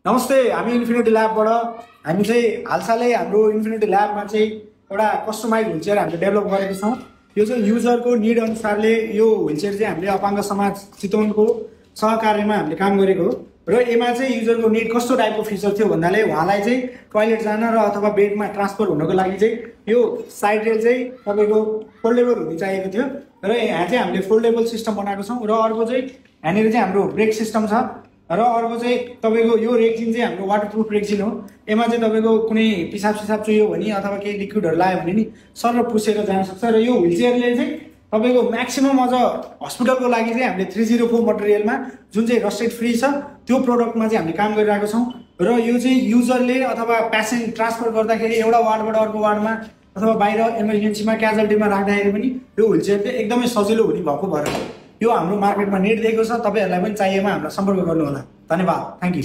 नमस्ते, हामी इन्फिनिटी ल्याबबाट हामी चाहिँ हालसालै हाम्रो इन्फिनिटी ल्याबमा चाहिँ एउटा कस्टमाइज व्हिलचेयर हामीले डेभलप गरेको छौँ। यो चाहिँ युजरको निड अनुसारले यो व्हिलचेयर चाहिँ हामीले अपाङ्ग समाज चितवनको सहकार्यमा हामीले काम गरेको हो र यसमा चाहिँ युजरको निड कस्तो टाइपको फिचर थियो भन्नाले उहाँलाई चाहिँ टोइलेट जान र अथवा बेडमा ट्रान्सफर हुनको लागि चाहिँ यो साइड रेल चाहिँ तपाईँको फोल्डेबल हुनु चाहिएको थियो र यहाँ चाहिँ हामीले फोल्डेबल सिस्टम बनाएको छौँ र अर्को चाहिँ यहाँनिर चाहिँ हाम्रो ब्रेक सिस्टम छ र अर्को चाहिँ तपाईँको यो रेक्जिन चाहिँ हाम्रो वाटरप्रुफ रेक्जिन हो। यसमा चाहिँ तपाईँको कुनै पिसाब सिसाब चुह्यो भने अथवा केही लिक्विडहरू लाग्यो भने नि सर पुसेर जान सक्छ र यो व्हिलचेयरले चाहिँ तपाईँको म्याक्सिमम अझ हस्पिटलको लागि चाहिँ हामीले 304 मटेरियलमा जुन चाहिँ रस्टेड फ्री छ त्यो प्रोडक्टमा चाहिँ हामीले काम गरिरहेको छौँ र यो चाहिँ युजरले अथवा पेसेन्ट ट्रान्सफर गर्दाखेरि एउटा वार्डबाट अर्को वार्डमा अथवा बाहिर इमर्जेन्सीमा क्याजुअल्टीमा राख्दाखेरि पनि यो व्हिलचेयर चाहिँ एकदमै सजिलो हुने भएको भएर यो हाम्रो मार्केटमा नेट दिएको छ। तपाईँहरूलाई पनि चाहिएमा हामीलाई सम्पर्क गर्नुहोला। धन्यवाद, थ्याङ्क यू।